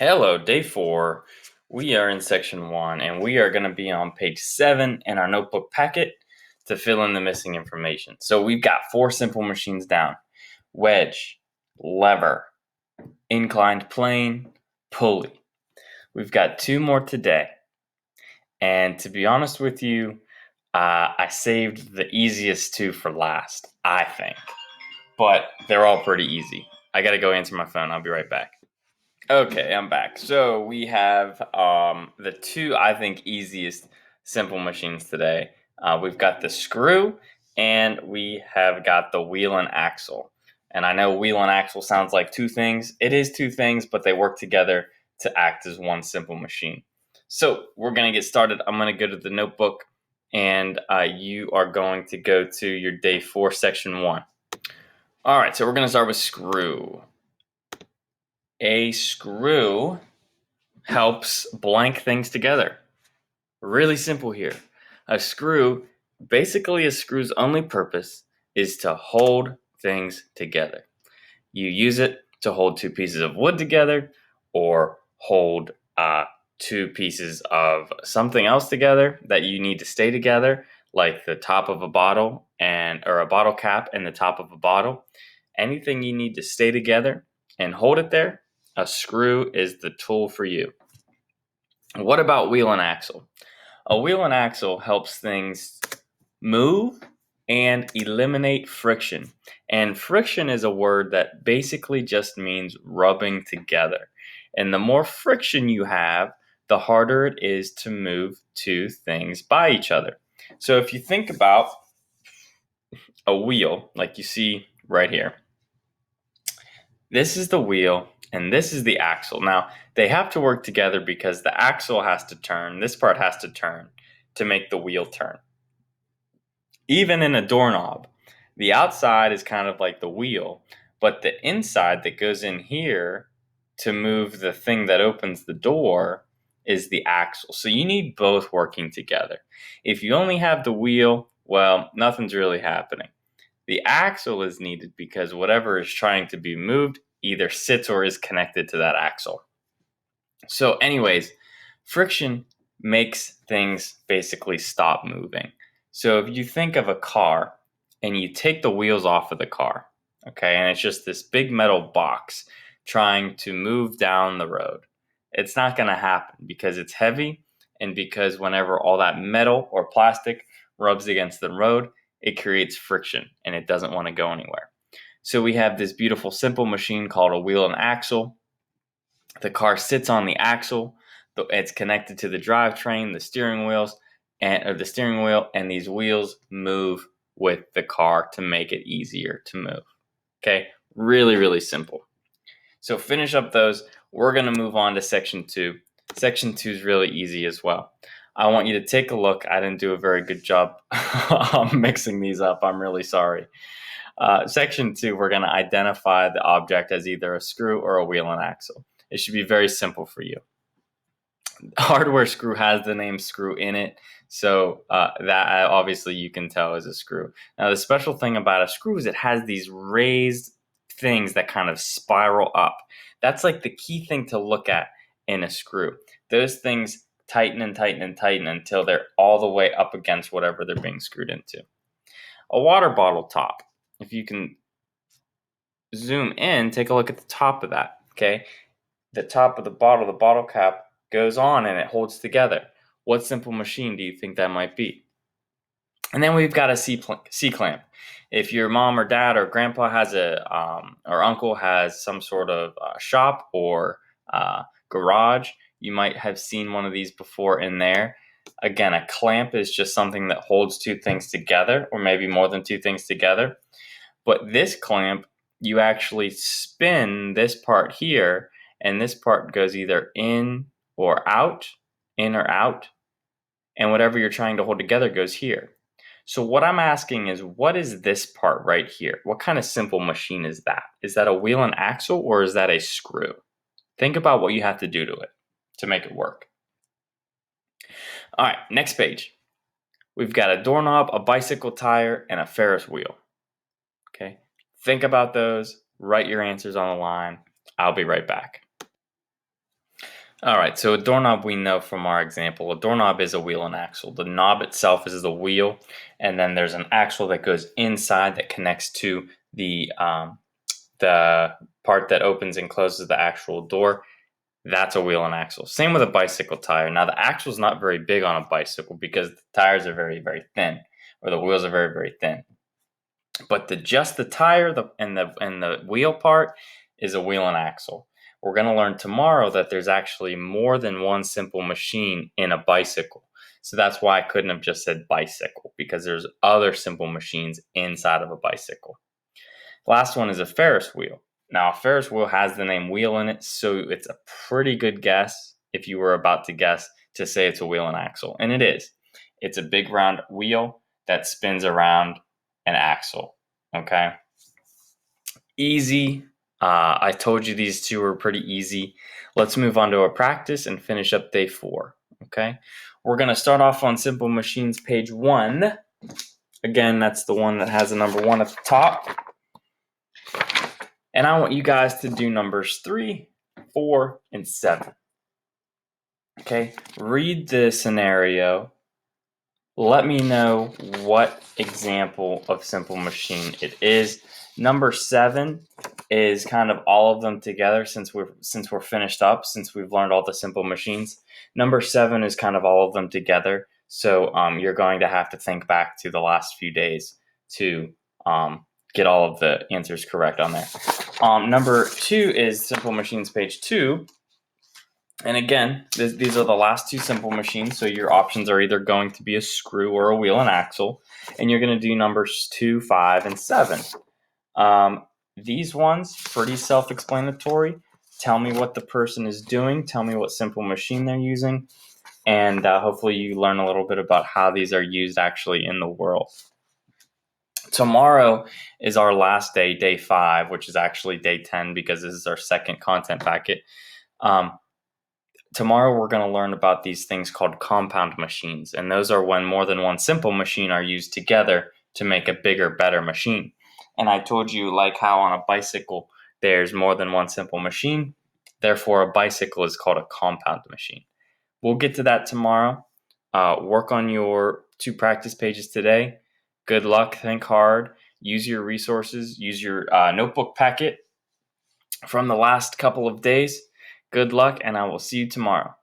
Hello, day 4. We are in section 1 and we are going to be on page 7 in our notebook packet to fill in the missing information. So we've got 4 simple machines down: wedge, lever, inclined plane, pulley. We've got 2 more today. And to be honest with you, I saved the easiest 2 for last, I think. But they're all pretty easy. I got to go answer my phone. I'll be right back. Okay, I'm back. So we have the 2, I think, easiest simple machines today. We've got the screw and we have got the wheel and axle. And I know wheel and axle sounds like 2 things. It is 2 things, but they work together to act as one simple machine. So we're going to get started. I'm going to go to the notebook and you are going to go to your day 4, section 1. All right, so we're going to start with screw. A screw helps blank things together. Really simple here. A screw's only purpose is to hold things together. You use it to hold 2 pieces of wood together, or hold 2 pieces of something else together that you need to stay together, like the top of a bottle or a bottle cap and the top of a bottle. Anything you need to stay together and hold it there, a screw is the tool for you. What about wheel and axle? A wheel and axle helps things move and eliminate friction. And friction is a word that basically just means rubbing together. And the more friction you have, the harder it is to move 2 things by each other. So if you think about a wheel, like you see right here, this is the wheel and this is the axle. Now, they have to work together because the axle has to turn, this part has to turn to make the wheel turn. Even in a doorknob, the outside is kind of like the wheel, but the inside that goes in here to move the thing that opens the door is the axle. So you need both working together. If you only have the wheel, well, nothing's really happening. The axle is needed because whatever is trying to be moved either sits or is connected to that axle. So anyways, friction makes things basically stop moving. So if you think of a car and you take the wheels off of the car, okay, and it's just this big metal box trying to move down the road, it's not going to happen because it's heavy, and because whenever all that metal or plastic rubs against the road, it creates friction and it doesn't want to go anywhere. So we have this beautiful simple machine called a wheel and axle. The car sits on the axle. It's connected to the drivetrain, the steering wheel, and these wheels move with the car to make it easier to move. Okay, really, really simple. So finish up those. We're going to move on to section 2. Section 2 is really easy as well. I want you to take a look. I didn't do a very good job mixing these up. I'm really sorry. Section 2, we're going to identify the object as either a screw or a wheel and axle. It should be very simple for you. Hardware screw has the name screw in it, so that obviously you can tell is a screw. Now, the special thing about a screw is it has these raised things that kind of spiral up. That's like the key thing to look at in a screw. Those things tighten and tighten and tighten until they're all the way up against whatever they're being screwed into. A water bottle top, if you can zoom in, take a look at the top of that, okay? The top of the bottle cap goes on and it holds together. What simple machine do you think that might be? And then we've got a C-clamp. If your mom or dad or grandpa has or uncle has some sort of shop or garage, you might have seen one of these before in there. Again, a clamp is just something that holds 2 things together, or maybe more than 2 things together. But this clamp, you actually spin this part here, and this part goes either in or out, and whatever you're trying to hold together goes here. So what I'm asking is, what is this part right here? What kind of simple machine is that? Is that a wheel and axle, or is that a screw? Think about what you have to do to it to make it work. All right, next page. We've got a doorknob, a bicycle tire, and a Ferris wheel. Okay, think about those. Write your answers on the line. I'll be right back. All right, so a doorknob we know from our example. A doorknob is a wheel and axle. The knob itself is the wheel, and then there's an axle that goes inside that connects to the part that opens and closes the actual door. That's a wheel and axle. Same with a bicycle tire. Now the axle is not very big on a bicycle because the tires are very, very thin, or the wheels are very, very thin. But just the tire and the wheel part is a wheel and axle. We're going to learn tomorrow that there's actually more than one simple machine in a bicycle. So that's why I couldn't have just said bicycle, because there's other simple machines inside of a bicycle. Last one is a Ferris wheel. Now, a Ferris wheel has the name wheel in it, so it's a pretty good guess if you were about to guess to say it's a wheel and axle. And it is. It's a big round wheel that spins around an axle. Okay? Easy. I told you these two were pretty easy. Let's move on to a practice and finish up day 4. Okay? We're going to start off on Simple Machines page 1. Again, that's the one that has the number 1 at the top. And I want you guys to do numbers 3, 4, and 7. Okay? Read the scenario. Let me know what example of simple machine it is. Number 7 is kind of all of them together since we're finished up, since we've learned all the simple machines. Number 7 is kind of all of them together. So you're going to have to think back to the last few days to get all of the answers correct on there. Number 2 is simple machines page 2. And again, these are the last 2 simple machines, so your options are either going to be a screw or a wheel and axle, and you're going to do numbers 2, 5, and 7. These ones, pretty self-explanatory. Tell me what the person is doing, tell me what simple machine they're using, and hopefully you learn a little bit about how these are used actually in the world. Tomorrow is our last day, day 5, which is actually day 10 because this is our second content packet. Tomorrow we're going to learn about these things called compound machines, and those are when more than one simple machine are used together to make a bigger, better machine. And I told you, like how on a bicycle there's more than one simple machine, therefore a bicycle is called a compound machine. We'll get to that tomorrow. Work on your 2 practice pages today. Good luck, think hard, use your resources, use your notebook packet from the last couple of days. Good luck, and I will see you tomorrow.